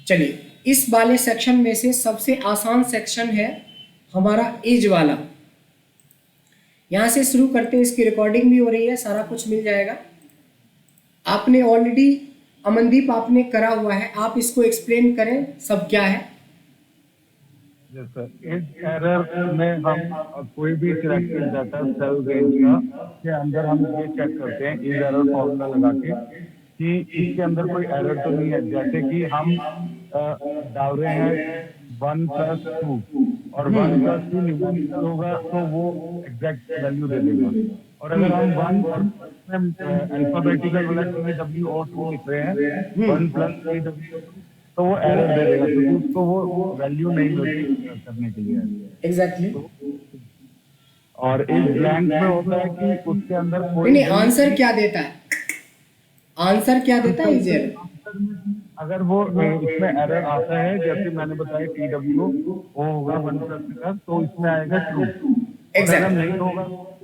चलिए, इस वाले सेक्शन में से सबसे आसान सेक्शन है हमारा इज वाला। यहाँ से शुरू करते हैं, इसकी रिकॉर्डिंग भी हो रही है, सारा कुछ मिल जाएगा। आपने ऑलरेडी, अमनदीप आपने करा हुआ है, आप इसको एक्सप्लेन करें सब क्या है। जैसे इस एरर में हम कोई भी सिलेक्टेड डाटा सेल रेंज का के अंदर हम ये चेक करते हैं इस एरर फॉर्मूला लगा के कि इसके अंदर कोई एरर तो नहीं है। जैसे कि हम डाल रहे हैं 1+2 और 1+2 न्यूमेरिकल होगा तो वो एग्जैक्ट वैल्यू दे देगा। और अगर हम 1 और अल्फाबेटिकल वाला TWO2 लिख रहे हैं 1+TW2 तो वो एरर दे देगा क्योंकि उसको वो वैल्यू नहीं मिलती करने के लिए। एग्जैक्टली। और इस ब्लैंक में होता है कि उसके अंदर कोई नहीं, आंसर क्या देता है, आंसर क्या देता है इज एरर। अगर वो इसमें एरर आता है जैसे मैंने बताया TW वो होगा 1+, तो इसमें आएगा ट्रू। अगर नहीं होगा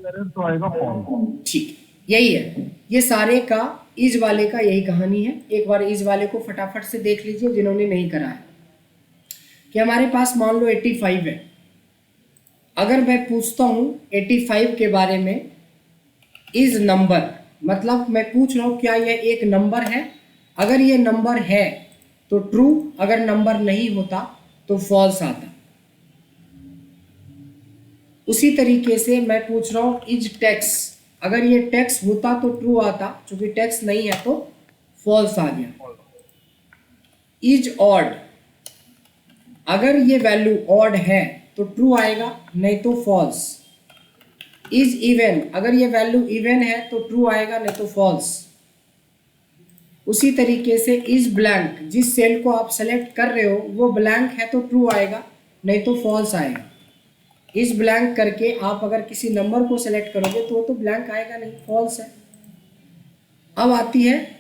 एरर तो आएगा फॉल्स। ठीक, यही है, ये सारे का इज वाले का यही कहानी है। एक बार इज वाले को फटाफट से देख लीजिए जिन्होंने नहीं करा है। कि हमारे पास मान लो 85 है, अगर मैं पूछता हूं 85 के बारे में, इज नंबर, मतलब मैं पूछ रहा हूं क्या यह एक नंबर है। अगर ये नंबर है तो ट्रू, अगर नंबर नहीं होता तो फॉल्स आता। उसी तरीके से मैं पूछ रहा हूं इज टैक्स, अगर ये टैक्स होता तो ट्रू आता, क्योंकि टैक्स नहीं है तो फॉल्स आ गया। इज ऑड, अगर ये वैल्यू ऑड है तो ट्रू आएगा, नहीं तो फॉल्स। इज इवन, अगर ये वैल्यू इवन है तो ट्रू आएगा, नहीं तो फॉल्स। उसी तरीके से इज ब्लैंक, जिस सेल को आप सेलेक्ट कर रहे हो वो ब्लैंक है तो ट्रू आएगा, नहीं तो फॉल्स आएगा। इज ब्लैंक करके आप अगर किसी नंबर को सेलेक्ट करोगे तो वो तो ब्लैंक आएगा नहीं, फॉल्स है। अब आती है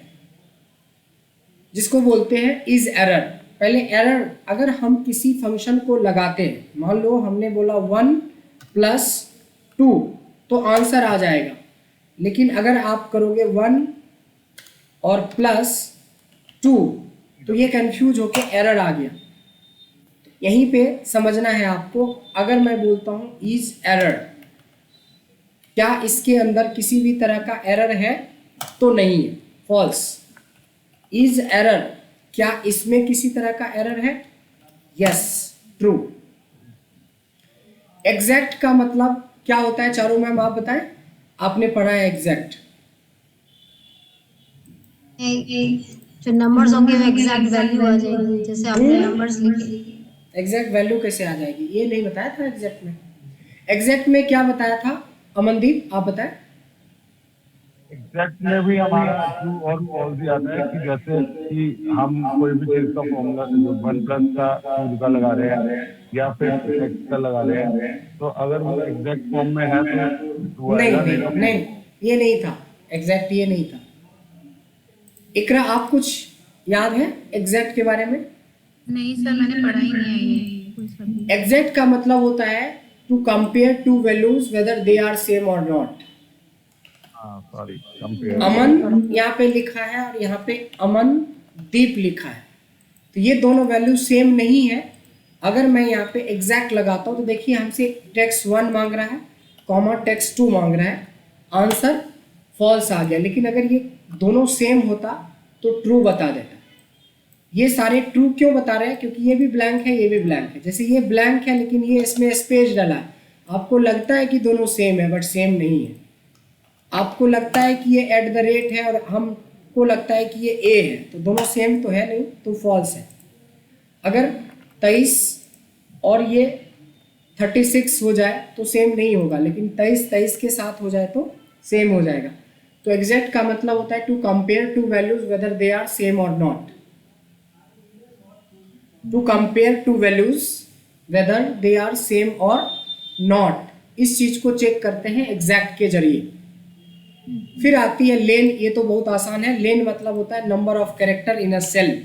जिसको बोलते हैं इज एरर। पहले एरर, अगर हम किसी फंक्शन को लगाते हैं, मान लो हमने बोला 1+2 तो आंसर आ जाएगा। लेकिन अगर आप करोगे 1 और +2 तो ये कंफ्यूज होके एरर आ गया। यहीं पे समझना है आपको। अगर मैं बोलता हूं इज एरर, क्या इसके अंदर किसी भी तरह का एरर है, तो नहीं है, फॉल्स। इज एरर, क्या इसमें किसी तरह का एरर है, यस, ट्रू। एग्जैक्ट का मतलब क्या होता है चारों मैम आप बताएं, आपने पढ़ा है एग्जैक्ट। जो नंबर्स होंगे वो एग्जैक्ट वैल्यू आ जाएगी, जैसे आपने नंबर्स लिखे। एग्जैक्ट वैल्यू कैसे आ जाएगी, ये नहीं बताया था एग्जैक्ट में। एग्जैक्ट में क्या बताया था अमनदीप, आप बताएं। एग्जैक्ट में भी हमारा ट्रू और फॉल्स ही आता है कि जैसे कि हम कोई भी चीज का फॉर्मूला 1+ का ट्रू का लगा रहे हैं या फिर x का लगा रहे हैं, तो अगर वो एग्जैक्ट फॉर्म में है तो ट्रू आएगा, नहीं तो नहीं, ये नहीं था एग्जैक्ट, ये नहीं था। इकरा, आप कुछ याद है एग्जैक्ट के बारे में? नहीं सर, मैंने पढ़ा ही नहीं है ये। एग्जैक्ट का मतलब होता है to compare two values whether they are same और नॉट। Sorry, compare. अमन यहाँ पे लिखा है और यहाँ पे अमन दीप लिखा है, तो ये दोनों वैल्यू सेम नहीं है। अगर मैं यहाँ पे एग्जैक्ट लगाता हूँ तो देखिए हमसे टेक्स्ट 1 मांग रहा है, कॉमा टेक्स्ट 2 मांग रहा है, आंसर फॉल्स आ गया। लेकिन अगर ये दोनों सेम होता तो ट्रू बता देता। ये सारे ट्रू क्यों बता रहे हैं, क्योंकि ये भी ब्लैंक है, ये भी ब्लैंक है। जैसे ये ब्लैंक है लेकिन ये इसमें स्पेस डाला है, आपको लगता है कि दोनों सेम है, बट सेम नहीं है। आपको लगता है कि ये @ है और हमको लगता है कि ये ए है, तो दोनों सेम तो है नहीं, तो फॉल्स है। अगर 23 और ये 36 हो जाए तो सेम नहीं होगा, लेकिन 23 के साथ हो जाए तो सेम हो जाएगा। तो एग्जैक्ट का मतलब होता है to compare two values whether they are same और not. To compare two values whether they are same और नॉट, इस चीज को चेक करते हैं एग्जैक्ट के जरिए। फिर आती है लेन, ये तो बहुत आसान है। लेन मतलब होता है number of character in a cell.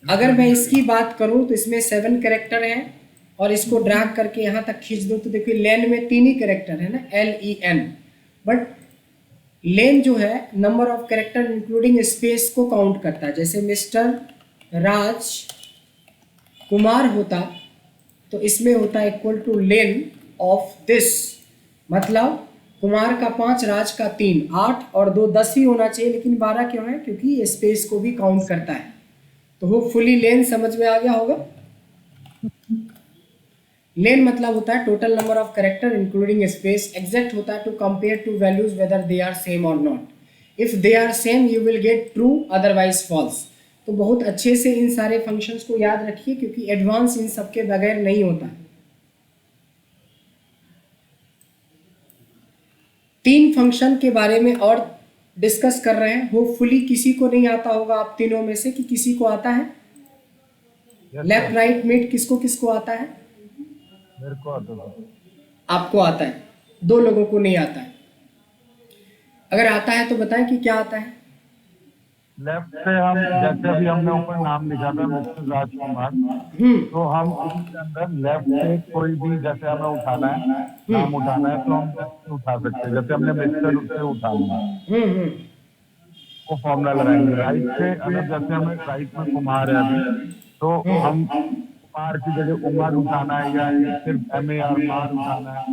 अगर मैं इसकी बात करूं तो इसमें 7 कैरेक्टर हैं और इसको ड्रैग करके यहाँ तक खींच दूं तो देखिए लेन में 3 ही कैरेक्टर है ना, LEN। बट लेन जो है number of character including space को काउंट करता है। जैसे मिस्टर राज कुमार होता तो इसमें होता equal two lane of this, मतलब कुमार का 5, राज का 3, 8 और 2 10 ही होना चाहिए, लेकिन 12 क्यों है? क्योंकि ये स्पेस को भी काउंट करता है। तो होपफुली लेन समझ में आ गया होगा। लेन मतलब होता है total number of character including space. Exact होता है to compare two values whether they are same और not. If they are same you will get true, otherwise false. तो बहुत अच्छे से इन सारे फंक्शंस को याद रखिए, क्योंकि एडवांस इन सब के बगैर नहीं होता। 3 फंक्शन के बारे में और डिस्कस कर रहे हैं। होपफुली किसी को नहीं आता होगा आप तीनों में से, कि किसी को आता है? लेफ्ट राइट मिड किसको किसको आता है? मेरे को आता था। आपको आता है, 2 लोगों को नहीं आता है। अगर आता है तो बताएं कि क्या आता है। लेफ्ट से हम, जैसे अभी हमने ऊपर नाम लिखा था मिस्टर राजकुमार, तो हम उसके अंदर लेफ्ट से कोई भी, जैसे हमें उठाना है, नाम उठाना है, तो हम लेफ्ट से उठा सकते हैं। जैसे हमने मिस्टर उससे उठाना है, वो फॉर्मूला लगाएंगे। राइट से अगर जैसे हमें राइट में कुमार है अभी, तो हम कुमार की जगह उमर उठाना है, या सिर्फ MAR मार उठाना है,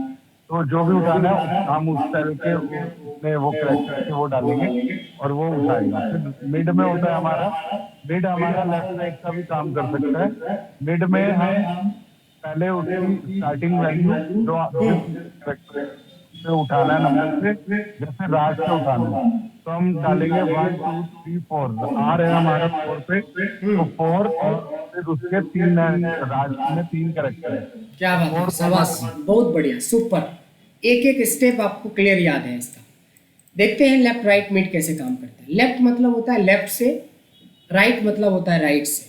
तो जो भी उठाना है हम उस तरह के उसमें वो करेक्टर के वो डालेंगे और वो उठाएगा। फिर मिड में होता है हमारा, मिड हमारा लेफ्ट साइड का भी काम कर सकता है। मिड में हम पहले उसकी स्टार्टिंग वैल्यू जो करेक्टर से उठाना है नंबर से, जैसे राज से उठाना है, तो हम डालेंगे 1 2 3 4। आर है हमारा 4 पे, तो 4 और फिर उसके 3 राज में 3 करेक्टर है। क्या बात है, शाबाश, बहुत बढ़िया, सुपर। एक एक स्टेप आपको क्लियर याद है इसका। देखते हैं लेफ्ट राइट मिड कैसे काम करता है। लेफ्ट मतलब होता है लेफ्ट से, राइट मतलब होता है राइट से।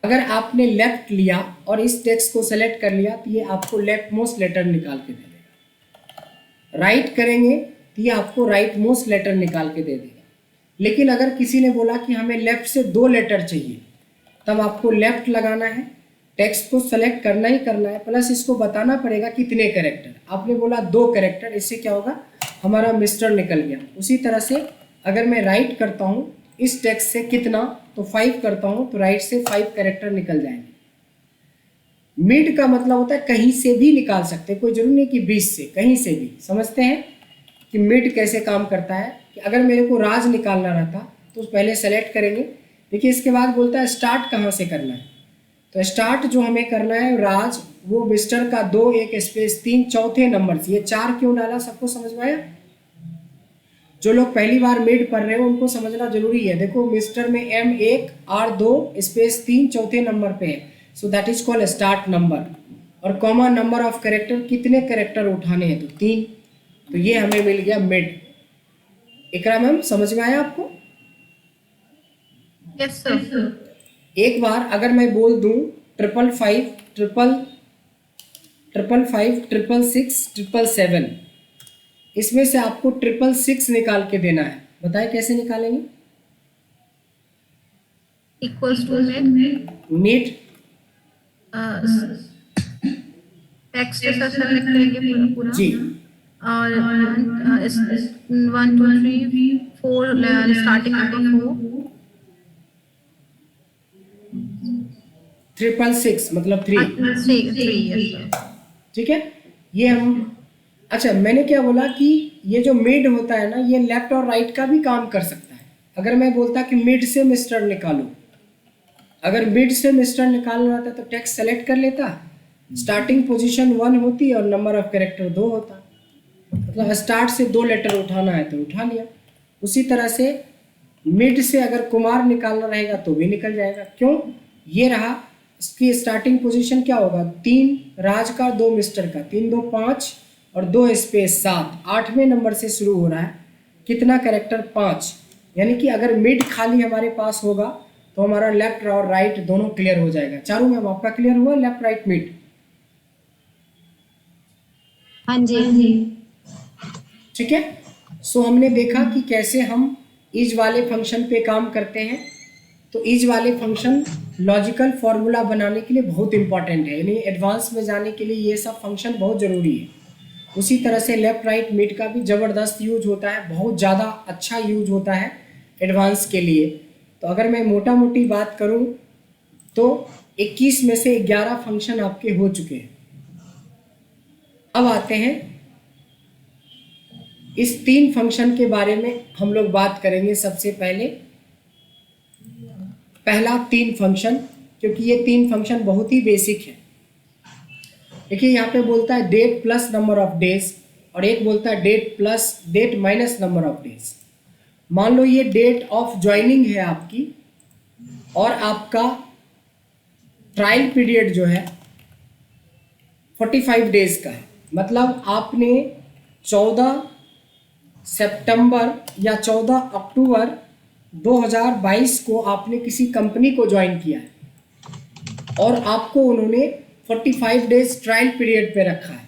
अगर आपने लेफ्ट लिया और इस टेक्स्ट को सेलेक्ट कर लिया तो ये आपको लेफ्ट मोस्ट लेटर निकाल के दे देगा। राइट करेंगे तो ये आपको राइट मोस्ट लेटर निकाल के दे देगा। लेकिन अगर किसी ने बोला कि हमें लेफ्ट से 2 लेटर चाहिए, तब आपको लेफ्ट लगाना है, टेक्स्ट को सेलेक्ट करना ही करना है, प्लस इसको बताना पड़ेगा कितने कैरेक्टर। आपने बोला 2 कैरेक्टर, इससे क्या होगा, हमारा मिस्टर निकल गया। उसी तरह से अगर मैं राइट करता हूँ इस टेक्स्ट से कितना, तो 5 करता हूँ, तो राइट से 5 कैरेक्टर निकल जाएंगे। मिड का मतलब होता है कहीं से भी निकाल सकते, कोई जरूरी नहीं कि 20 से, कहीं से भी। समझते हैं कि मिड कैसे काम करता है। कि अगर मेरे को राज निकालना रहता तो पहले सेलेक्ट करेंगे। देखिए इसके बाद बोलता है स्टार्ट कहाँ से करना है, तो स्टार्ट जो हमें करना है राज, वो मिस्टर का 2 1 स्पेस 3 चौथे नंबर से। ये 4 क्यों डाला, सबको समझ में आया? जो लोग पहली बार मिड पढ़ रहे हो उनको समझना जरूरी है। देखो मिस्टर में M1 R2 स्पेस 3 चौथे नंबर पे है, so that is called start number. और कॉमा नंबर ऑफ कैरेक्टर, कितने कैरेक्टर उठाने हैं, तो 3। तो ये हमें मिल गया मिड। इकरा मैम समझ में आया आपको? Yes sir. एक बार अगर मैं बोल दूं 555 666 777, इसमें से आपको 666 निकाल के देना है। बताएं कैसे निकालेंगे? Equals to MID MID text के साथ सेलेक्ट करेंगे पूरा जी, और 1 2 3 4 स्टार्टिंग नंबर 666 मतलब 3। 3 ठीक है, ये हम, अच्छा मैंने क्या बोला कि ये जो मिड होता है ना, ये लेफ्ट और राइट का भी काम कर सकता है। अगर मैं बोलता कि मिड से मिस्टर निकालो, अगर मिड से मिस्टर निकालना रहता तो टेक्स्ट सेलेक्ट कर लेता, स्टार्टिंग पोजीशन 1 होती और नंबर ऑफ कैरेक्टर 2 होता। मतलब स्टार्ट से 2 लेटर उठाना है तो उठा लिया। उसी तरह से मिड से अगर कुमार निकालना रहेगा तो भी निकल जाएगा। क्यों? ये रहा, इसकी स्टार्टिंग पोजीशन क्या होगा, 3 राज का 2 मिस्टर का, 3 2 5 और 2 स्पेस 7, 8वें नंबर से शुरू हो रहा है। कितना कैरेक्टर, 5। यानी कि अगर मिड खाली हमारे पास होगा तो हमारा लेफ्ट और राइट दोनों क्लियर हो जाएगा। चारों में आपका क्लियर हुआ लेफ्ट राइट मिड? हाँ जी। ठीक है, सो हमने देखा कि कैसे हम इज वाले फंक्शन पे काम करते हैं। तो इज वाले फंक्शन लॉजिकल फॉर्मूला बनाने के लिए बहुत इंपॉर्टेंट है, यानी एडवांस में जाने के लिए ये सब फंक्शन बहुत ज़रूरी है। उसी तरह से लेफ्ट राइट मिड का भी ज़बरदस्त यूज होता है, बहुत ज़्यादा अच्छा यूज होता है एडवांस के लिए। तो अगर मैं मोटा मोटी बात करूं तो 21 में से 11 फंक्शन आपके हो चुके हैं। अब आते हैं इस 3 फंक्शन के बारे में हम लोग बात करेंगे। सबसे पहले पहला 3 फंक्शन, क्योंकि ये 3 फंक्शन बहुत ही बेसिक है। देखिए यहाँ पे बोलता है date plus number of days और एक बोलता है date minus number of days. मान लो ये डेट ऑफ ज्वाइनिंग है आपकी और आपका ट्रायल पीरियड जो है 45 डेज का है। मतलब आपने 14 सितंबर या 14 अक्टूबर 2022 को आपने किसी कंपनी को ज्वाइन किया है और आपको उन्होंने 45 डेज ट्रायल पीरियड पे रखा है।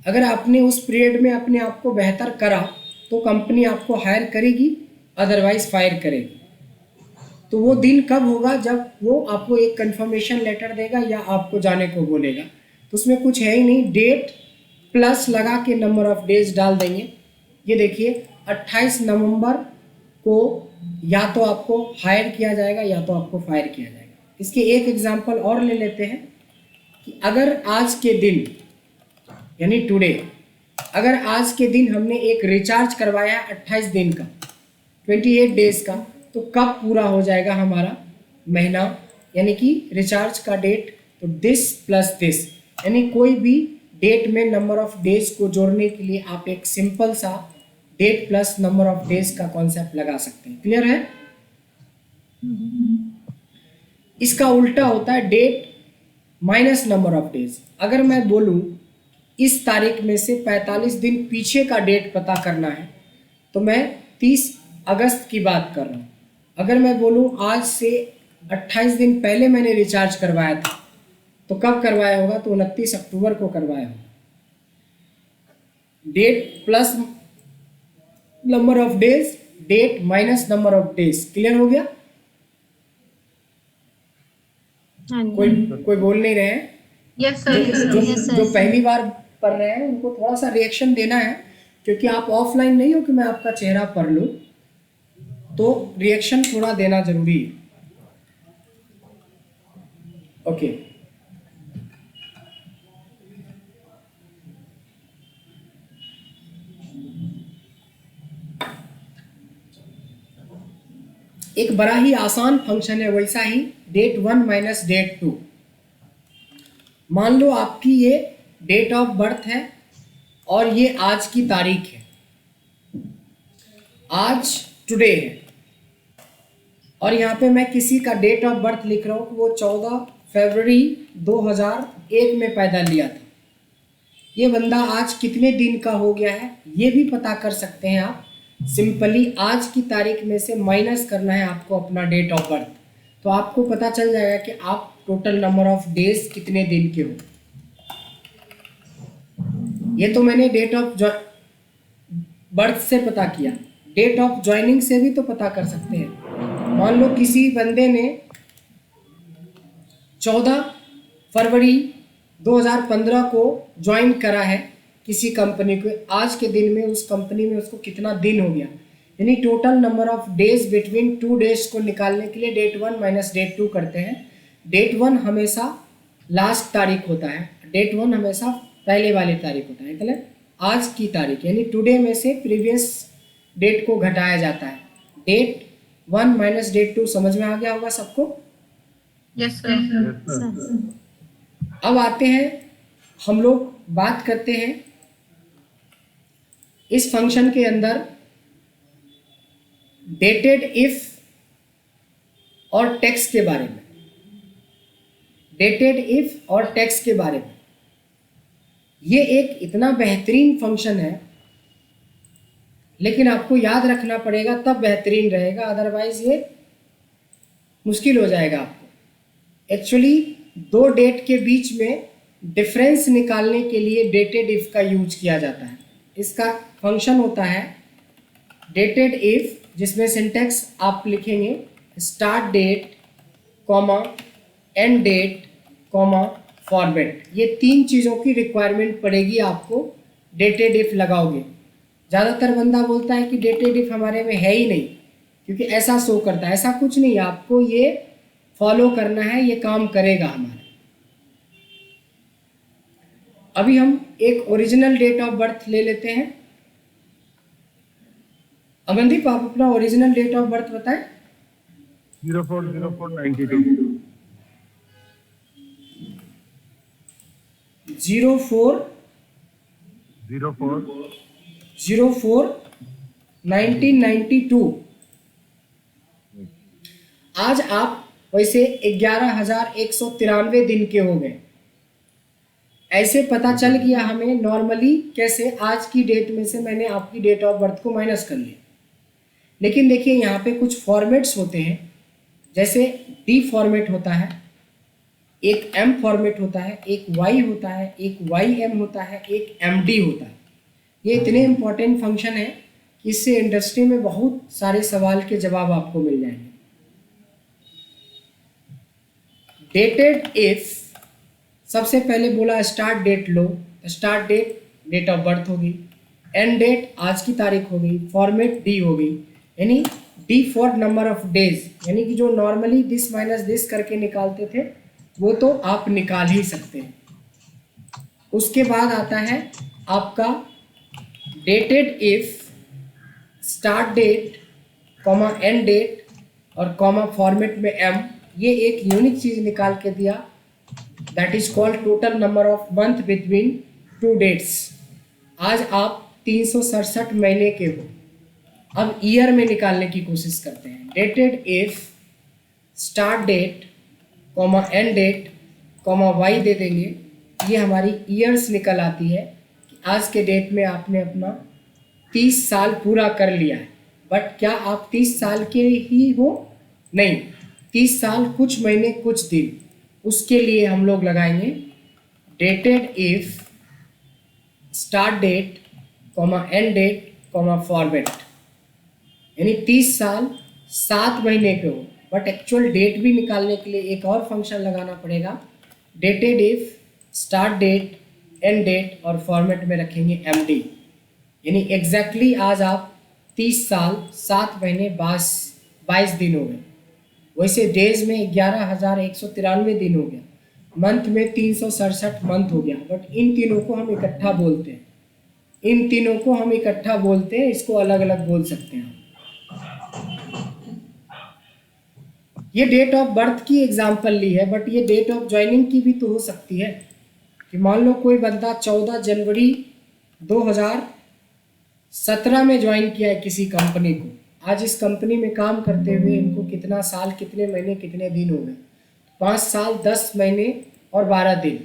अगर आपने उस पीरियड में अपने आप को बेहतर करा तो कंपनी आपको हायर करेगी, अदरवाइज फायर करेगी। तो वो दिन कब होगा? जब वो आपको एक कंफर्मेशन लेटर देगा या आपको जाने को बोलेगा। तो उसमें कुछ है ही नहीं, डेट प्लस लगा के नंबर ऑफ डेज डाल देंगे। ये देखिए 28 नवंबर को या तो आपको हायर किया जाएगा या तो आपको फायर किया जाएगा। इसके एक एग्जांपल और ले लेते हैं कि अगर आज के दिन यानी टुडे, अगर आज के दिन हमने एक रिचार्ज करवाया 28 दिन का, 28 डेज का, तो कब पूरा हो जाएगा हमारा महीना? यानी कि रिचार्ज का डेट, तो दिस प्लस दिस, यानी कोई भी डेट में नंबर ऑफ डेज को जोड़ने के लिए आप एक सिंपल सा date plus number of days का कॉन्सेप्ट लगा सकते हैं। क्लियर है? इसका उल्टा होता है date minus number of days. अगर मैं बोलूं इस तारीख में से 45 दिन पीछे का डेट पता करना है तो मैं 30 अगस्त की बात कर रहा हूँ। अगर मैं बोलूं आज से 28 दिन पहले मैंने रिचार्ज करवाया था तो कब करवाया होगा? तो 29 अक्टूबर को करवाया होगा। Date plus number of days, date minus number of days. Clear हो गया? हाँ जी। कोई बोल नहीं रहे हैं? यस सर, जो पहली बार पढ़ रहे हैं उनको थोड़ा सा रिएक्शन देना है, क्योंकि आप ऑफलाइन नहीं हो कि मैं आपका चेहरा पढ़ लूँ, तो रिएक्शन थोड़ा देना जरूरी है। ओके, एक बड़ा ही आसान फंक्शन है वैसा ही, डेट 1 माइनस डेट 2। मान लो आपकी ये डेट ऑफ बर्थ है और ये आज की तारीख है, आज टुडे है, और यहाँ पे मैं किसी का डेट ऑफ बर्थ लिख रहा हूँ कि वो 14 फरवरी 2001 में पैदा लिया था। ये बंदा आज कितने दिन का हो गया है ये भी पता कर सकते हैं आप। सिंपली आज की तारीख में से माइनस करना है आपको अपना डेट ऑफ बर्थ, तो आपको पता चल जाएगा कि आप टोटल नंबर ऑफ डेज कितने दिन के हो। ये तो मैंने डेट ऑफ बर्थ से पता किया, डेट ऑफ ज्वाइनिंग से भी तो पता कर सकते हैं। मान लो किसी बंदे ने 14 फरवरी 2015 को ज्वाइन करा है किसी कंपनी को, आज के दिन में उस कंपनी में उसको कितना दिन हो गया, यानी total number of days between 2 days को निकालने के लिए डेट 1 माइनस डेट 2 करते हैं। डेट 1 हमेशा लास्ट तारीख होता है, डेट 1 हमेशा पहले वाली तारीख होता है, मतलब आज की तारीख, यानी टुडे में से प्रीवियस डेट को घटाया जाता है। डेट 1 माइनस डेट 2 समझ में आ गया होगा सबको? Yes sir. अब आते हैं, हम लोग बात करते हैं इस फंक्शन के अंदर डेटेड इफ और टेक्स्ट के बारे में। डेटेड इफ और टेक्स्ट के बारे में ये एक इतना बेहतरीन फंक्शन है, लेकिन आपको याद रखना पड़ेगा तब बेहतरीन रहेगा, अदरवाइज ये मुश्किल हो जाएगा आपको। एक्चुअली 2 डेट के बीच में डिफरेंस निकालने के लिए डेटेड इफ का यूज किया जाता है। इसका फंक्शन होता है डेटेड इफ, जिसमें सिंटेक्स आप लिखेंगे start date comma end date comma format. ये 3 चीज़ों की रिक्वायरमेंट पड़ेगी आपको डेटेड इफ लगाओगे। ज़्यादातर बंदा बोलता है कि डेटेड इफ हमारे में है ही नहीं, क्योंकि ऐसा शो करता है। ऐसा कुछ नहीं है, आपको ये फॉलो करना है, ये काम करेगा हमारा। अभी हम एक ओरिजिनल डेट ऑफ बर्थ ले लेते हैं। अमनदीप, आप अपना ओरिजिनल डेट ऑफ बर्थ बताएं। 040492 04 04 04 1992। आज आप वैसे 11,193 दिन के हो गए। ऐसे पता चल गया हमें नॉर्मली कैसे आज की डेट में से मैंने आपकी डेट ऑफ बर्थ को माइनस कर लिया। लेकिन देखिए यहाँ पे कुछ फॉर्मेट्स होते हैं, जैसे डी फॉर्मेट होता है, एक एम फॉर्मेट होता है, एक वाई होता है, एक वाई एम होता है, एक एम डी होता है। ये इतने इंपॉर्टेंट फंक्शन है कि इससे इंडस्ट्री में बहुत सारे सवाल के जवाब आपको मिल जाएंगे। डेटेड इफ, सबसे पहले बोला स्टार्ट डेट लो, start date date of birth होगी, एंड डेट आज की तारीख हो गई, फॉर्मेट डी हो गई, यानी D for number of days, यानी कि जो नॉर्मली दिस माइनस दिस करके निकालते थे वो तो आप निकाल ही सकते हैं। उसके बाद आता है आपका DATEDIF start date comma end date और कॉमा फॉर्मेट में एम, ये एक यूनिक चीज निकाल के दिया, that is called total number of month between two dates. आज आप 367 महीने के हो। अब ईयर में निकालने की कोशिश करते हैं। DATEDIF start date comma end date comma Y दे देंगे, ये हमारी ईयर्स निकल आती है कि आज के डेट में आपने अपना 30 साल पूरा कर लिया है। बट क्या आप 30 साल के ही हो? नहीं, 30 साल कुछ महीने कुछ दिन, उसके लिए हम लोग लगाएंगे DATEDIF start date comma end date comma format, यानी 30 साल 7 महीने के हो। बट एक्चुअल डेट भी निकालने के लिए एक और फंक्शन लगाना पड़ेगा, DATEDIF start date end date और फॉर्मेट में रखेंगे एम डी, यानी एग्जैक्टली आज आप 30 साल 7 महीने 22 दिन हो गए। वैसे डेज में 11,193 दिन हो गया, मंथ में 367 मंथ हो गया। बट इन तीनों को हम इकट्ठा बोलते हैं, इन तीनों को हम इकट्ठा बोलते हैं, इसको अलग अलग बोल सकते हैं। ये डेट ऑफ बर्थ की एग्जाम्पल ली है, बट ये डेट ऑफ ज्वाइनिंग की भी तो हो सकती है कि मान लो कोई बंदा 14 जनवरी 2017 में ज्वाइन किया है किसी कंपनी को। आज इस कंपनी में काम करते हुए इनको कितना साल, कितने महीने, कितने दिन हो गए? 5 साल 10 महीने और 12 दिन।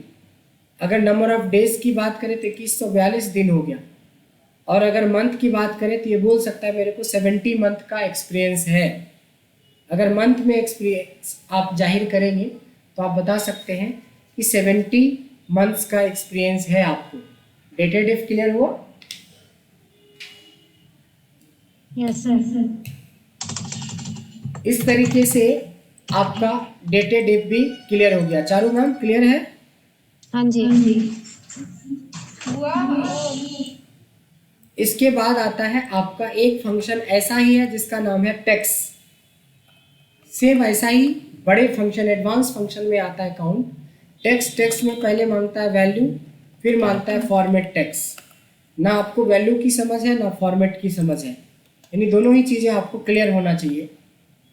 अगर नंबर ऑफ डेज की बात करें तो 2142 दिन हो गया। और अगर मंथ की बात करें तो ये बोल सकता है मेरे को 70 मंथ का एक्सपीरियंस है। अगर मंथ में एक्सपीरियंस आप जाहिर करेंगे तो आप बता सकते हैं कि 70 मंथ्स का एक्सपीरियंस है आपको। डेटेड इफ क्लियर हुआ? Yes sir. इस तरीके से आपका डेटेड इफ भी क्लियर हो गया। चारू मैम क्लियर है? हाँ जी। इसके बाद आता है आपका एक फंक्शन ऐसा ही है जिसका नाम है टैक्स। सेम ऐसा ही बड़े फंक्शन, एडवांस फंक्शन में आता है काउंट। टैक्स में पहले मांगता है वैल्यू, फिर मांगता है फॉर्मेट टैक्स। ना आपको वैल्यू की समझ है ना फॉर्मेट की समझ है, यानी दोनों ही चीज़ें आपको क्लियर होना चाहिए।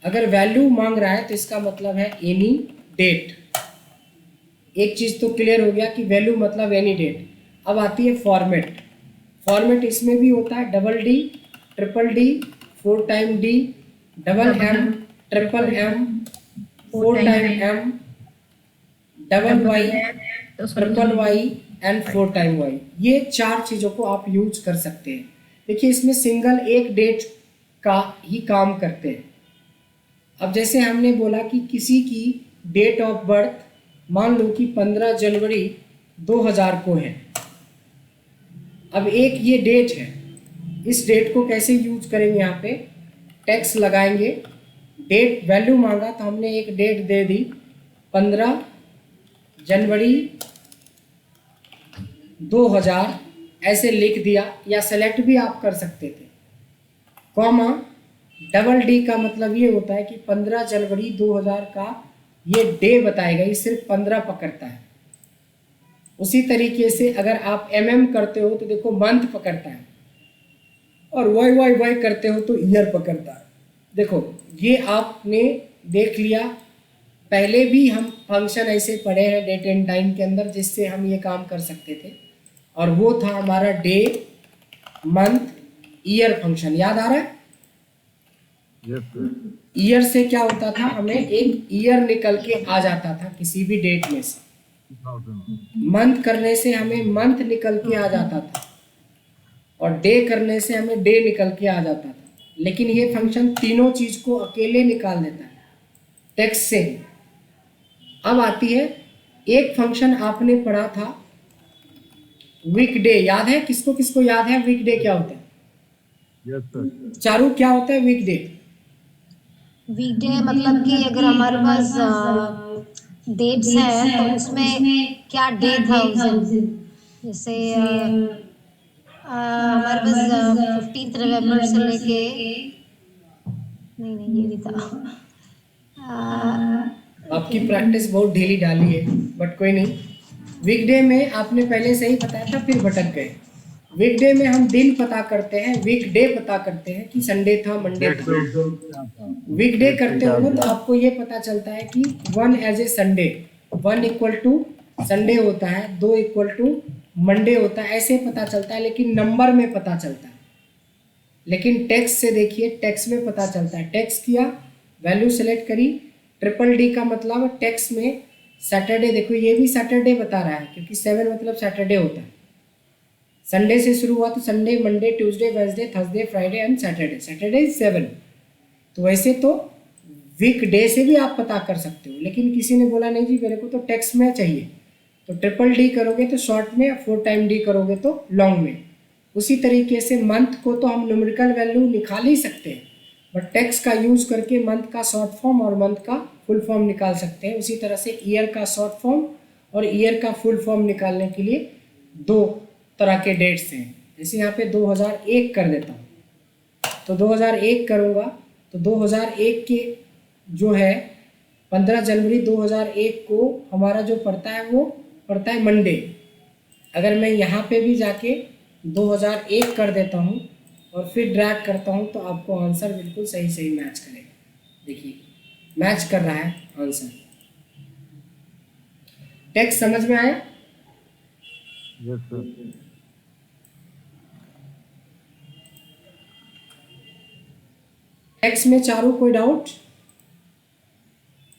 अगर वैल्यू मांग रहा है तो इसका मतलब है एनी डेट। एक चीज़ तो क्लियर हो गया कि वैल्यू मतलब एनी डेट। अब आती है फॉर्मेट। फॉर्मेट इसमें भी होता है double D, triple D, 4 time D, double M, triple M, 4 time M, double Y, triple Y and 4 time Y. ये 4 चीज़ों को आप यूज कर सकते हैं। देखिए इसमें सिंगल एक डेट का ही काम करते हैं। अब जैसे हमने बोला कि किसी की डेट ऑफ बर्थ मान लो कि 15 जनवरी 2000 को है। अब एक ये डेट है, इस डेट को कैसे यूज करेंगे? यहाँ पे टैक्स लगाएंगे। डेट वैल्यू मांगा तो हमने एक डेट दे दी 15 जनवरी 2000, ऐसे लिख दिया, या सेलेक्ट भी आप कर सकते थे, कॉमा डबल डी का मतलब ये होता है कि 15 जनवरी 2000 का ये डे बताएगा, ये सिर्फ 15 पकड़ता है। उसी तरीके से अगर आप करते हो तो देखो मंथ पकड़ता है, और वाई करते हो तो ईयर पकड़ता है। देखो ये आपने देख लिया, पहले भी हम फंक्शन ऐसे पढ़े हैं डेट एंड टाइम के अंदर जिससे हम ये काम कर सकते थे, और वो था हमारा डे मंथ ईयर फंक्शन। याद आ रहा है? Yes sir. ईयर से क्या होता था, हमें एक ईयर निकल के आ जाता था किसी भी डेट में से। 2000। मंथ करने से हमें मंथ निकल के आ जाता था, और डे करने से हमें डे निकल के आ जाता था। लेकिन ये फंक्शन तीनों चीज को अकेले निकाल देता है टेक्स्ट से। अब आती है एक फंक्शन आपने पढ़ा था वीकडे, याद है? किसको किसको याद है वीकडे क्या होता है? Yes sir. चारू क्या होता है वीकडे? वीकडे मतलब कि अगर हमारे पास डेट्स है तो उसमें क्या डे था उस दिन। जैसे हमारे पास 15 नवंबर से लेके नहीं नहीं ये नहीं था। आपकी प्रैक्टिस बहुत ढीली डाली है, बट कोई नहीं। वीकडे में आपने पहले सही बताया था, फिर भटक गए। वीकडे में हम दिन पता करते हैं, वीकडे पता करते हैं कि संडे था, मंडे डेट था। पे उस दिन क्या था? वीकडे डेट पे करते क्या हो तो था? आपको ये पता चलता है कि 1 as a Sunday, 1 equal to Sunday होता है, 2 इक्वल टू मंडे होता है, ऐसे पता चलता है। लेकिन नंबर में पता चलता है। लेकिन टेक्स्ट से देखिए, टेक्स्ट में पता चलता है। टेक्स्ट किया, वैल्यू सेलेक्ट करी, ट्रिपल डी का मतलब टेक्स्ट में सैटरडे, देखो ये भी सैटरडे बता रहा है क्योंकि 7 मतलब सैटरडे होता है। संडे से शुरू हुआ तो Sunday, Monday, Tuesday, Wednesday, Thursday, Friday and Saturday. Saturday is 7। तो वैसे तो वीक डे से भी आप पता कर सकते हो, लेकिन किसी ने बोला नहीं जी मेरे को तो टेक्स्ट में चाहिए, तो ट्रिपल डी करोगे तो शॉर्ट में, 4 टाइम डी करोगे तो लॉन्ग में। उसी तरीके से मंथ को तो हम न्यूमेरिकल वैल्यू निकाल ही सकते हैं, बट टेक्स्ट का यूज़ करके मंथ का शॉर्ट फॉर्म और मंथ का फुल फॉर्म निकाल सकते हैं। उसी तरह से ईयर का शॉर्ट फॉर्म और ईयर का फुल फॉर्म निकालने के लिए 2 तरह के डेट्स हैं। जैसे यहाँ पे 2001 कर देता हूँ, तो 2001 करूँगा तो 2001 के जो है 15 जनवरी 2001 को हमारा जो पड़ता है वो पड़ता है मंडे। अगर मैं यहाँ पे भी जाके 2001 कर देता हूँ और फिर ड्रैग करता हूँ तो आपको आंसर बिल्कुल सही सही मैच करेगा। देखिए मैच कर रहा है आंसर। टेक्स्ट समझ में आया? Yes sir. टेक्स्ट में चारू कोई डाउट?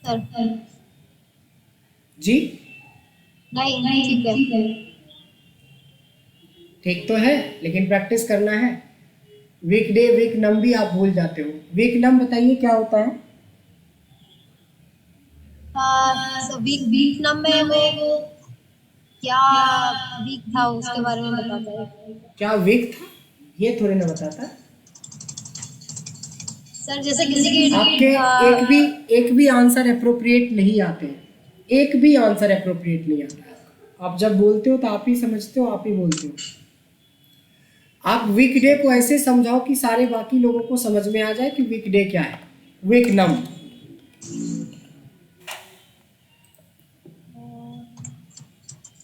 सर जी नहीं ठीक है। ठीक तो है, लेकिन प्रैक्टिस करना है। वीक डे वीक नम भी आप भूल जाते हो। वीक नम बताइए क्या होता है? वीक वीक नम में वो क्या वीक था उसके बारे में बताता है। क्या वीक था ये थोड़ी ना बताता। सर जैसे किसी की आपके एक भी आंसर अप्रोप्रिएट नहीं आते हैं, एक भी आंसर अप्रोप्रिएट नहीं आता। आप जब बोलते हो तो आप ही समझते हो, आप ही बोलते हो। आप वीकडे को ऐसे समझाओ कि सारे बाकी लोगों को समझ में आ जाए कि वीकडे क्या है। वीक नम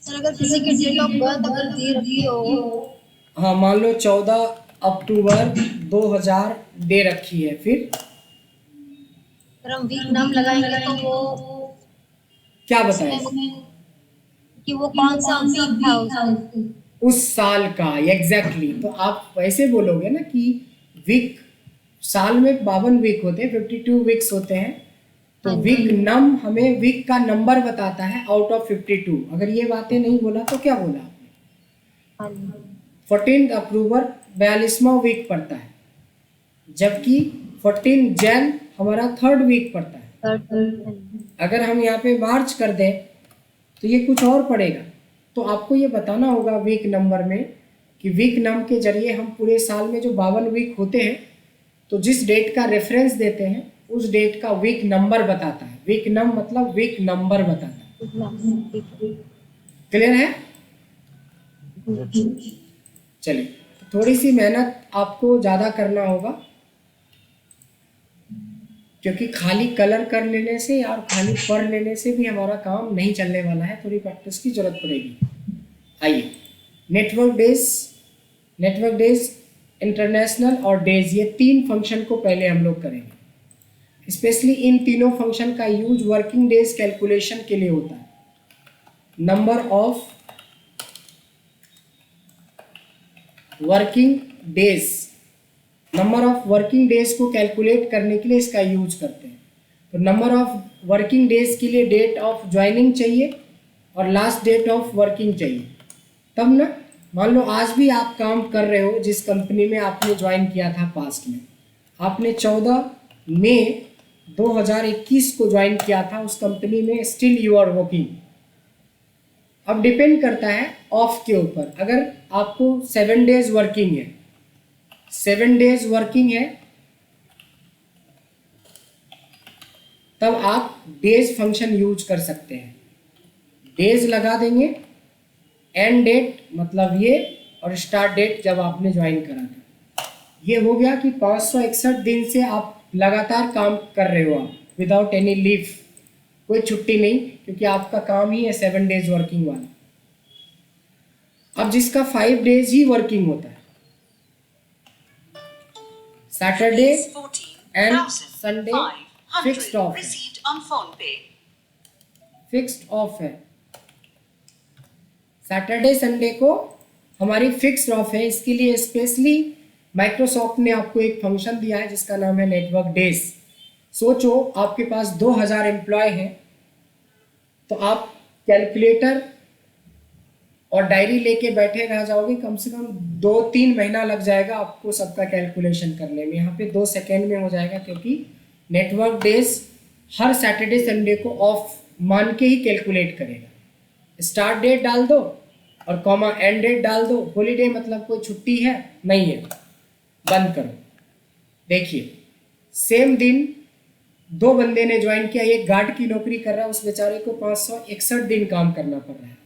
सर अगर किसी की डेट ऑफ बर्थ अगर दे रखी हो, हाँ मान लो 14 अक्टूबर 2000 दे रखी है, फिर हम वीक नम लगाएंगे तो वो क्या बताएं? कि वो कौन सा वीक था उस दिन, उस साल का एग्जैक्टली। तो आप वैसे बोलोगे ना कि वीक, साल में 52 वीक होते हैं, 52 वीक्स होते हैं। तो वीक नम हमें वीक का नंबर बताता है आउट ऑफ 52। अगर ये बातें नहीं बोला तो क्या बोला आपने? 14 अक्टूबर 42वां वीक पड़ता है, जबकि 14 जैन हमारा 3rd वीक पड़ता है। अगर हम यहाँ पे मार्च कर दें तो ये कुछ और पड़ेगा। तो आपको ये बताना होगा वीक नंबर में कि वीक नम के जरिए हम पूरे साल में जो 52 वीक होते हैं, तो जिस डेट का रेफरेंस देते हैं उस डेट का वीक नंबर बताता है। वीक नम मतलब वीक नंबर बताता है। क्लियर है? चलिए थोड़ी सी मेहनत आपको ज़्यादा करना होगा। क्योंकि खाली कलर कर लेने से और खाली पढ़ लेने से भी हमारा काम नहीं चलने वाला है, थोड़ी प्रैक्टिस की ज़रूरत पड़ेगी। आइए, नेटवर्क डेज इंटरनेशनल और डेज, ये 3 फंक्शन को पहले हम लोग करेंगे। स्पेशली इन तीनों फंक्शन का यूज वर्किंग डेज कैलकुलेशन के लिए होता है। नंबर ऑफ वर्किंग डेज को कैलकुलेट करने के लिए इसका यूज करते हैं। तो नंबर ऑफ वर्किंग डेज के लिए डेट ऑफ ज्वाइनिंग चाहिए और लास्ट डेट ऑफ वर्किंग चाहिए, तब ना। मान लो आज भी आप काम कर रहे हो जिस कंपनी में आपने ज्वाइन किया था पास्ट में, आपने 14 मई 2021 को ज्वाइन किया था उस कंपनी में, स्टिल यू आर वर्किंग। अब डिपेंड करता है ऑफ के ऊपर। अगर आपको 7 डेज वर्किंग है, 7 डेज वर्किंग है, तब आप डेज फंक्शन यूज कर सकते हैं। डेज लगा देंगे, एंड डेट मतलब ये, और स्टार्ट डेट जब आपने ज्वाइन करा था। ये हो गया कि 561 दिन से आप लगातार काम कर रहे हो, आप विदाउट एनी लीव, कोई छुट्टी नहीं, क्योंकि आपका काम ही है 7 डेज वर्किंग वाला। अब जिसका 5 डेज ही वर्किंग होता है, Saturday and Sunday fixed of है, फिक्स्ड ऑफ है। सैटरडे संडे को हमारी फिक्स्ड ऑफ है। इसके लिए स्पेशली माइक्रोसॉफ्ट ने आपको एक फंक्शन दिया है जिसका नाम है नेटवर्क डेज। सोचो आपके पास 2000 एम्प्लॉय हैं, तो आप कैलकुलेटर और डायरी लेके बैठे रह जाओगे, कम से कम 2-3 महीना लग जाएगा आपको सबका कैलकुलेशन करने में। यहाँ पे 2 सेकेंड में हो जाएगा, क्योंकि नेटवर्क डेज हर सैटरडे संडे को ऑफ मान के ही कैलकुलेट करेगा। स्टार्ट डेट डाल दो और कॉमा एंड डेट डाल दो। हॉलीडे मतलब कोई छुट्टी है नहीं है, बंद करो। देखिए, सेम दिन 2 बंदे ने ज्वाइन किया। एक गार्ड की नौकरी कर रहा है, उस बेचारे को 561 दिन काम करना पड़ रहा है,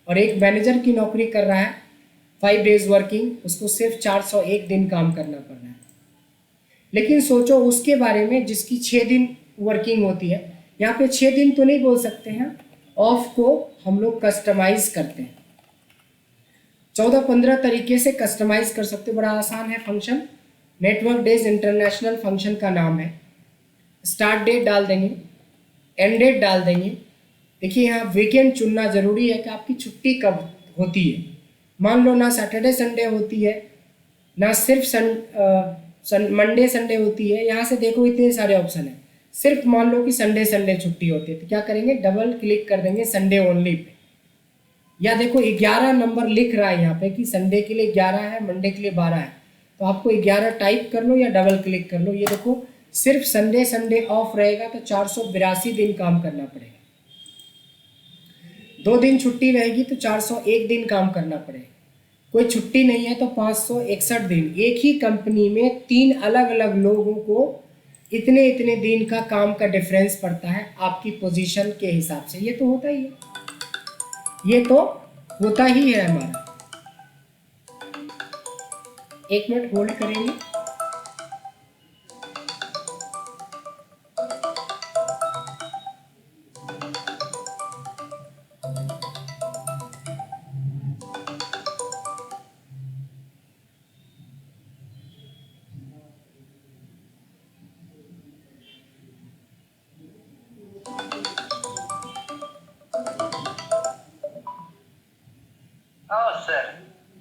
और एक मैनेजर की नौकरी कर रहा है 5 डेज वर्किंग, उसको सिर्फ 401 दिन काम करना पड़ रहा है। लेकिन सोचो उसके बारे में जिसकी 6 दिन वर्किंग होती है। यहाँ पे 6 दिन तो नहीं बोल सकते हैं, ऑफ को हम लोग कस्टमाइज करते हैं। 14-15 तरीके से कस्टमाइज कर सकते हो, बड़ा आसान है function. Network days international function का नाम है। स्टार्ट डेट डाल देंगे, एंड डेट डाल देंगे। देखिए, यहाँ वीकेंड चुनना जरूरी है कि आपकी छुट्टी कब होती है। मान लो ना सैटरडे संडे होती है, ना सिर्फ मंडे संडे होती है। यहाँ से देखो इतने सारे ऑप्शन है, सिर्फ मान लो कि संडे छुट्टी होती है, तो क्या करेंगे, डबल क्लिक कर देंगे संडे ओनली पे। या देखो 11 नंबर लिख रहा है यहाँ पे कि संडे के लिए 11 है, मंडे के लिए 12 है, तो आपको 11 टाइप कर लो या डबल क्लिक कर लो। ये देखो सिर्फ संडे ऑफ रहेगा तो 482 दिन काम करना पड़ेगा। 2 दिन छुट्टी रहेगी तो 401 दिन काम करना पड़ेगा। कोई छुट्टी नहीं है तो 561 दिन। एक ही कंपनी में 3 अलग अलग लोगों को इतने इतने दिन का काम का डिफरेंस पड़ता है आपकी पोजीशन के हिसाब से। ये तो होता ही है, ये तो होता ही है हमारा। 1 मिनट होल्ड करेंगे।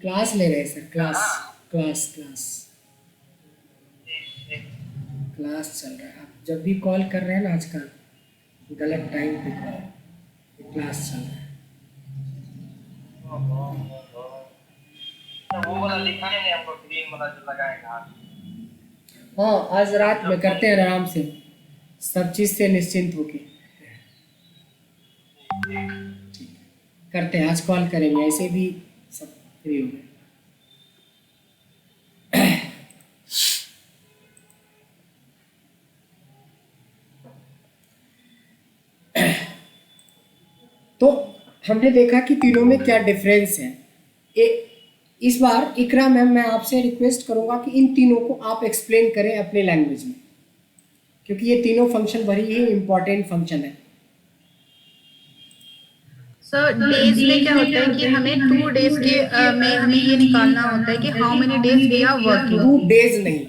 क्लास ले रहे हैं सर, क्लास चल रहा है। आप जब भी कॉल कर रहे हैं ना आजकल गलत टाइम पे कॉल, क्लास चल रहा है। वो वाला लिखा है हमको, ग्रीन वाला जो लगाएगा। हाँ, आज रात में करते हैं आराम से, सब चीज़ से निश्चिंत होके करते हैं। आज कॉल करेंगे, ऐसे भी सब फ्री हो गए। तो हमने देखा कि तीनों में क्या डिफरेंस है। इस बार इकरा मैम, मैं आपसे रिक्वेस्ट करूंगा कि इन तीनों को आप एक्सप्लेन करें अपने लैंग्वेज में, क्योंकि ये तीनों फंक्शन बड़ी ही इंपॉर्टेंट फंक्शन है। सर डेज में क्या होता है कि हमें 2 डेज के में हमें ये निकालना होता है कि how many days we are working. 2 days नहीं,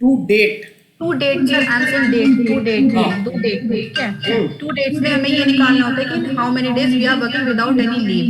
2 date. 2 date sir, I am saying date, 2 date, हाँ। 2 डेट, ठीक है। 2 डेट्स में हमें ये निकालना होता है कि how many days we are working without any leave.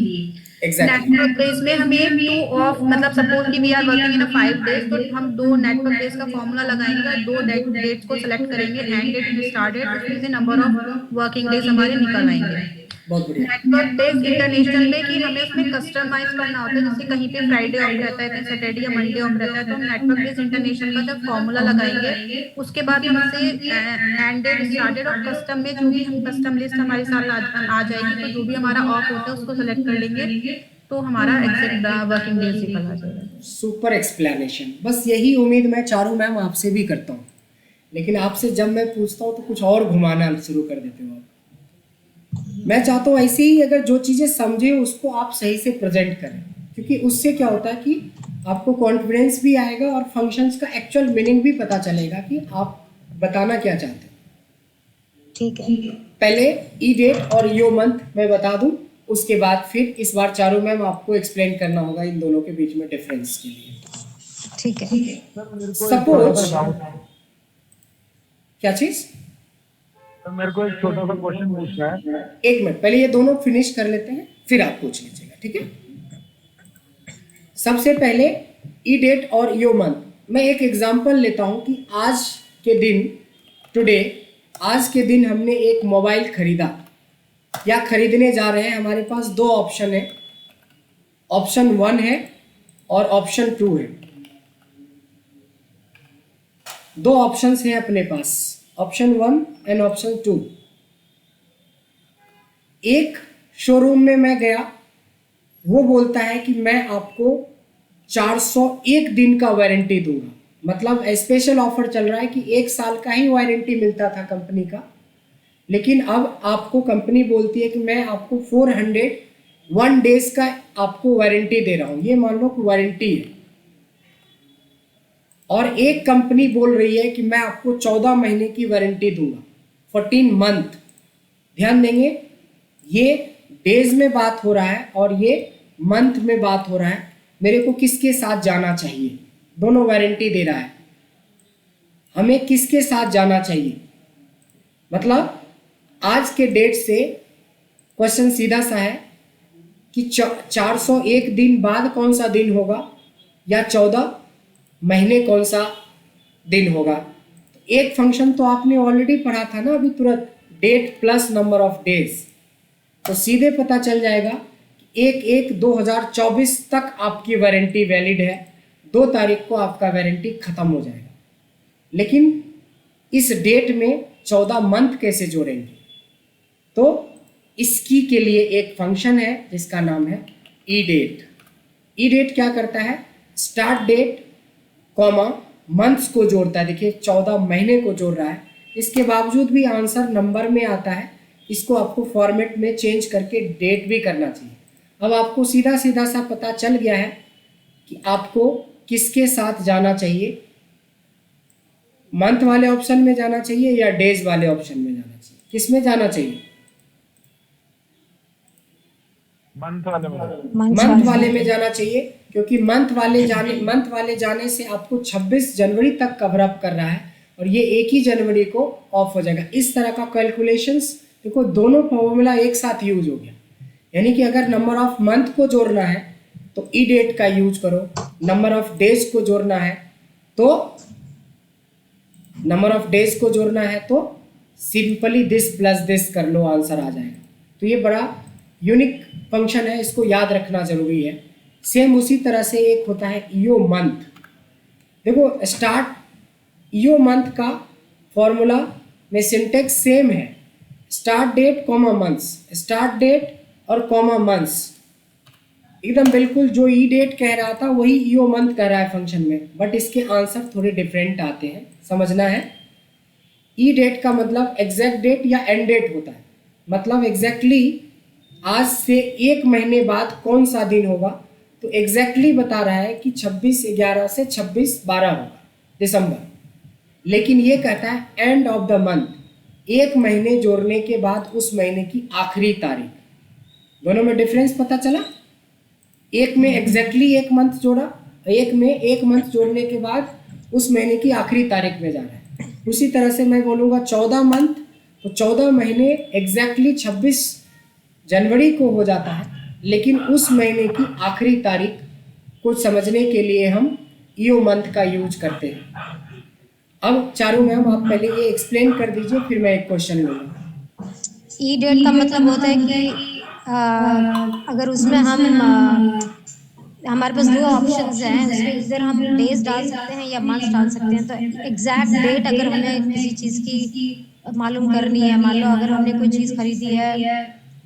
Exactly. Network days में हमें 2 ऑफ, मतलब सपोज कि we are working in 5 days, तो हम 2 नेटवर्क डेज का फॉर्मूला लगाएंगे, 2 डेट्स को सिलेक्ट करेंगे, end date and start date, उसमें से नंबर ऑफ वर्किंग डेज हमारे निकल आएंगे। बहुत बढ़िया। नेटवर्क डेज इंटरनेशनल में कि हमें उसमें कस्टमाइज करना होता है, जैसे कहीं पे फ्राइडे ऑफ रहता है, कहीं सैटरडे या मंडे ऑफ रहता है, तो हम नेटवर्क डेज इंटरनेशनल का जब फॉर्मूला लगाएंगे, उसके बाद हमसे एंड डेट स्टार्ट डेट और कस्टम में जो भी हम कस्टम लिस्ट हमारे साथ आ जाएगी, तो जो भी हमारा ऑफ होता है उसको सेलेक्ट कर लेंगे, तो हमारा एग्जैक्ट वर्किंग डेज निकल आ जाएगा। Super explanation. बस यही उम्मीद मैं चारू मैम आपसे भी करता हूँ, लेकिन आपसे जब मैं पूछता हूँ तो कुछ और घुमाना शुरू कर देते हो आप। मैं चाहता हूँ ऐसे ही अगर जो चीज़ें समझे उसको आप सही से प्रेजेंट करें, क्योंकि उससे क्या होता है कि आपको कॉन्फिडेंस भी आएगा और फंक्शंस का एक्चुअल मीनिंग भी पता चलेगा कि आप बताना क्या चाहते हैं। ठीक है। पहले ई डेट और यो मंथ मैं बता दूं, उसके बाद फिर इस बार चारू मैम आपको एक्सप्लेन करना होगा इन दोनों के बीच में डिफरेंस के लिए। ठीक है। सर मेरे को Suppose- एक छोटा सा डाउट है। क्या चीज़? सर मेरे को एक छोटा सा क्वेश्चन पूछना है। एक मिनट, पहले ये दोनों फिनिश कर लेते हैं फिर आप पूछ लीजिएगा, ठीक है। सबसे पहले ई डेट और यो मंथ। मैं एक एग्जांपल लेता हूं कि आज के दिन, टुडे, आज के दिन हमने एक मोबाइल खरीदा या खरीदने जा रहे हैं। हमारे पास 2 ऑप्शन है, ऑप्शन 1 है और ऑप्शन 2 है। 2 ऑप्शंस हैं अपने पास, ऑप्शन 1 एंड ऑप्शन 2। एक शोरूम में मैं गया, वो बोलता है कि मैं आपको 401 दिन का वारंटी दूंगा, मतलब स्पेशल ऑफर चल रहा है कि 1 साल का ही वारंटी मिलता था कंपनी का, लेकिन अब आपको कंपनी बोलती है कि मैं आपको 401 डेज का आपको वारंटी दे रहा हूँ। ये मान लो कि वारंटी है। और एक कंपनी बोल रही है कि मैं आपको 14 महीने की वारंटी दूंगा, 14 मंथ। ध्यान देंगे, ये डेज में बात हो रहा है और ये मंथ में बात हो रहा है। मेरे को किसके साथ जाना चाहिए? दोनों वारंटी दे रहा है, हमें किसके साथ जाना चाहिए? मतलब आज के डेट से क्वेश्चन सीधा सा है कि 401 दिन बाद कौन सा दिन होगा या 14 महीने कौन सा दिन होगा। तो एक फंक्शन तो आपने ऑलरेडी पढ़ा था ना अभी तुरंत, date plus number of days. तो सीधे पता चल जाएगा कि 1/1/2024 तक आपकी वारंटी वैलिड है, 2 तारीख को आपका वारंटी खत्म हो जाएगा। लेकिन इस डेट में 14 मंथ कैसे जोड़ेंगे? तो इसकी के लिए एक फंक्शन है जिसका नाम है ई डेट। ई डेट क्या करता है? स्टार्ट डेट कॉमा मंथ्स को जोड़ता है। देखिए 14 महीने को जोड़ रहा है, इसके बावजूद भी आंसर नंबर में आता है। इसको आपको फॉर्मेट में चेंज करके डेट भी करना चाहिए। अब आपको सीधा सीधा सा पता चल गया है कि आपको किसके साथ जाना चाहिए, मंथ वाले ऑप्शन में जाना चाहिए या डेज वाले ऑप्शन में जाना चाहिए। किस में जाना चाहिए? मंथ वाले में। मंथ वाले में जाना चाहिए, क्योंकि मंथ वाले जाने से आपको 26 जनवरी तक कवर अप कर रहा है और ये 1 ही जनवरी को ऑफ हो जाएगा। इस तरह का कैलकुलेशंस, देखो दोनों फॉर्मूला एक साथ यूज हो गया। यानी कि अगर नंबर ऑफ मंथ को जोड़ना है तो ई डेट का यूज करो, नंबर ऑफ डेज को जोड़ना है तो सिंपली दिस प्लस दिस कर लो, आंसर आ जाएगा। तो ये बड़ा यूनिक फंक्शन है, इसको याद रखना जरूरी है। सेम उसी तरह से एक होता है ईओ मंथ। देखो स्टार्ट ईओ मंथ का फॉर्मूला में सिंटेक्स सेम है, start date comma months, start date और कॉमा मंथ्स, एकदम बिल्कुल जो ई डेट कह रहा था वही ईओ मंथ कह रहा है फंक्शन में, बट इसके आंसर थोड़े डिफरेंट आते हैं, समझना है। ई डेट का मतलब एग्जैक्ट डेट या एंड डेट होता है, मतलब एग्जैक्टली आज से 1 महीने बाद कौन सा दिन होगा, तो एग्जैक्टली बता रहा है कि 26/11 से 26/12 होगा दिसंबर। लेकिन ये कहता है एंड ऑफ द मंथ, एक महीने जोड़ने के बाद उस महीने की आखिरी तारीख। दोनों में डिफरेंस पता चला? एक में एग्जैक्टली एक मंथ जोड़ा, एक में एक मंथ जोड़ने के बाद उस महीने की आखिरी तारीख में जाना है। उसी तरह से मैं बोलूँगा 14 मंथ, तो 14 महीने एग्जैक्टली 26 जनवरी को हो जाता है, लेकिन उस महीने की आखिरी तारीख को समझने के लिए हम ईओ मंथ का यूज करते हैं। अब चारू मैम आप पहले ये एक्सप्लेन कर दीजिए, फिर मैं एक क्वेश्चन लूँगा। ई डेट का मतलब होता है कि अगर उसमें हम हमारे पास दो ऑप्शंस हैं, उसमें इधर हम डेज डाल सकते हैं या मंथ्स डाल सकते हैं। तो एग्जैक्ट डेट अगर हमें किसी चीज़ की मालूम करनी है, मान लो अगर हमने कोई चीज़ खरीदी है,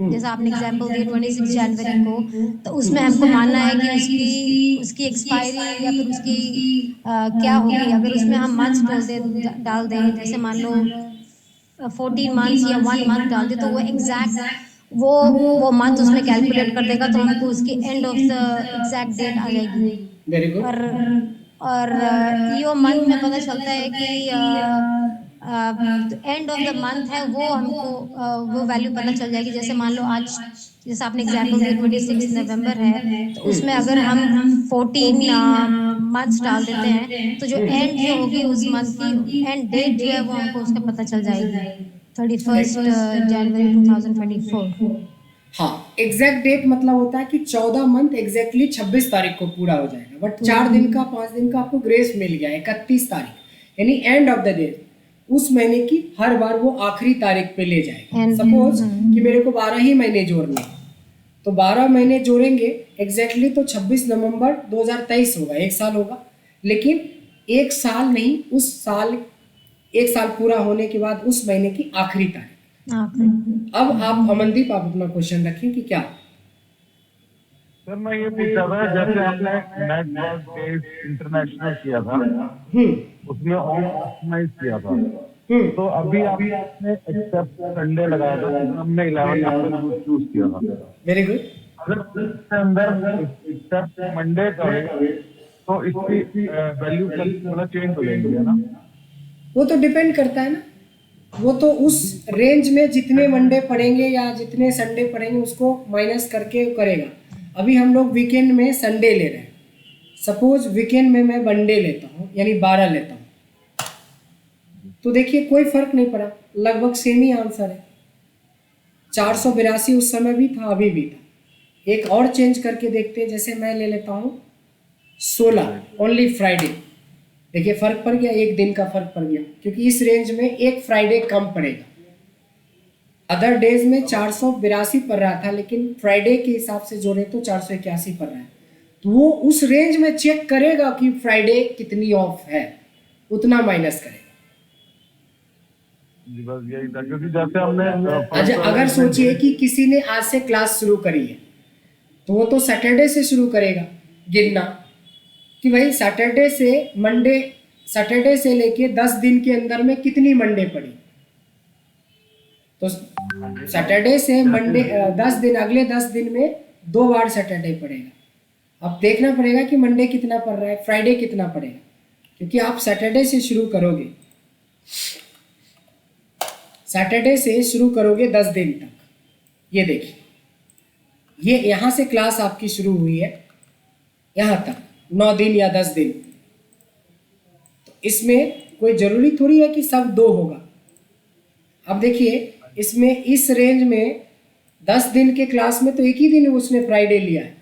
जैसा आपने एग्जांपल दिया 26 जनवरी को, तो उसमें हमको मानना है कि उसकी एक्सपायरी या फिर उसकी क्या होगी। अगर उसमें हम मंथ्स डाल दें, जैसे मान लो 14 मंथ्स या 1 मंथ डाल दे, तो वो एग्जैक्ट वो मंथ उसमें कैलकुलेट कर देगा, तो हमको उसकी end of the exact date आ जाएगी। Very good. और ईओ मंथ में पता चलता है कि एंड ऑफ द मंथ है, वो हमको वो वैल्यू पता चल जाएगी। जैसे मान लो आज, जैसे आपने एग्जांपल दिया 26 नवंबर है, तो उसमें अगर हम 14 मंथ्स डाल देते हैं, तो जो एंड जो होगी उस मंथ की एंड डेट जो है वो हमको उसका पता चल जाएगी 31 जनवरी 2024। हाँ, एग्जैक्ट डेट मतलब होता है कि 14 मंथ एग्जैक्टली 26 तारीख को पूरा हो जाएगा, बट 4 दिन का 5 दिन का आपको ग्रेस मिल गया 31 तारीख, यानी एंड ऑफ द डे उस महीने की हर बार वो आखिरी तारीख पे ले जाएगा। सपोज कि मेरे को 12 ही महीने जोड़ने हैं, तो 12 महीने जोड़ेंगे एग्जैक्टली तो 26 नवंबर 2023 होगा, एक साल होगा। लेकिन एक साल नहीं, उस साल एक साल पूरा होने के बाद उस महीने की आखिरी तारीख। अब आप अमनदीप आप अपना क्वेश्चन रखें कि क्या। सर मैं ये पूछ रहा था, जैसे आपने नेटवर्क डेज इंटरनेशनल किया था, उसमें ऑप्टिमाइज किया था, तो अभी आपने एक्सेप्ट संडे लगाया था, हमने 11 अप्रैल चूज किया था। Very good. अगर इसके अंदर एक्सेप्ट मंडे करे तो इसकी वैल्यू मतलब चेंज हो जाएगी, है ना? वो तो डिपेंड करता है ना, वो तो उस रेंज में जितने मंडे पड़ेंगे या जितने संडे पड़ेंगे उसको माइनस करके करेगा। अभी हम लोग वीकेंड में संडे ले रहे हैं, सपोज वीकेंड में मैं मंडे लेता हूँ यानी 12 लेता हूँ, तो देखिए कोई फर्क नहीं पड़ा, लगभग सेम ही आंसर है। 482 उस समय भी था, अभी भी था। एक और चेंज करके देखते हैं, जैसे मैं ले लेता हूँ 16 ओनली फ्राइडे। देखिए फर्क पड़ गया, एक दिन का फर्क पड़ गया, क्योंकि इस रेंज में एक फ्राइडे कम पड़ेगा। अदर डेज में 482 पड़ रहा था, लेकिन फ्राइडे के हिसाब से जोड़े तो 481 पड़ रहा है। तो वो उस रेंज में चेक करेगा कि फ्राइडे कितनी ऑफ है, उतना माइनस करेगा। जी बस यही था, क्योंकि जैसे हमने अच्छा, अगर सोचिए कि किसी ने आज से क्लास शुरू करी है, तो वो तो सैटरडे से शुरू करेगा गिनना कि भाई सैटरडे से लेके 10 दिन के अंदर में कितनी मंडे पड़ी। तो सैटरडे से मंडे 10 दिन, अगले 10 दिन में 2 बार सैटरडे पड़ेगा। अब देखना पड़ेगा कि मंडे कितना पड़ रहा है, फ्राइडे कितना पड़ेगा, क्योंकि आप सैटरडे से शुरू करोगे, सैटरडे से शुरू करोगे 10 दिन तक। ये देखिए, ये यहाँ से क्लास आपकी शुरू हुई है, यहाँ तक 9 दिन या 10 दिन। तो इसमें कोई ज़रूरी थोड़ी है कि सब 2 होगा। अब देखिए, इसमें इस रेंज में 10 दिन के क्लास में तो एक ही दिन उसने फ्राइडे लिया है,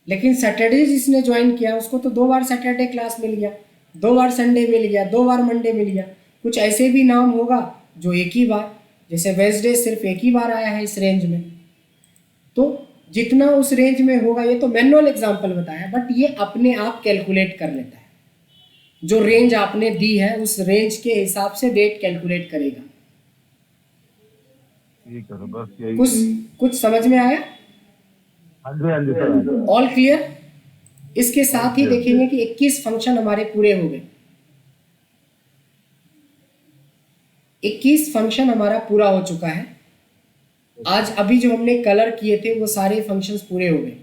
लेकिन सैटरडे जिसने ज्वाइन किया उसको तो 2 बार सैटरडे क्लास मिल गया, 2 बार संडे मिल गया, 2 बार मंडे मिल गया। कुछ ऐसे भी नाम होगा जो एक ही बार, जैसे वेडनेसडे सिर्फ एक ही बार आया है इस रेंज में। तो जितना उस रेंज में होगा, ये तो मैनुअल एग्जांपल बताया, बट ये अपने आप कैलकुलेट कर लेता है। जो रेंज आपने दी है उस रेंज के हिसाब से डेट कैलकुलेट करेगा। ठीक है, बस यही। कुछ समझ में आया? हाँ जी सर, ऑल क्लियर? इसके साथ ही देखेंगे कि 21 फंक्शन हमारे पूरे हो गए। 21 फंक्शन हमारा पूरा हो चुका है। आज अभी जो हमने कलर किए थे वो सारे फंक्शंस पूरे हो गए।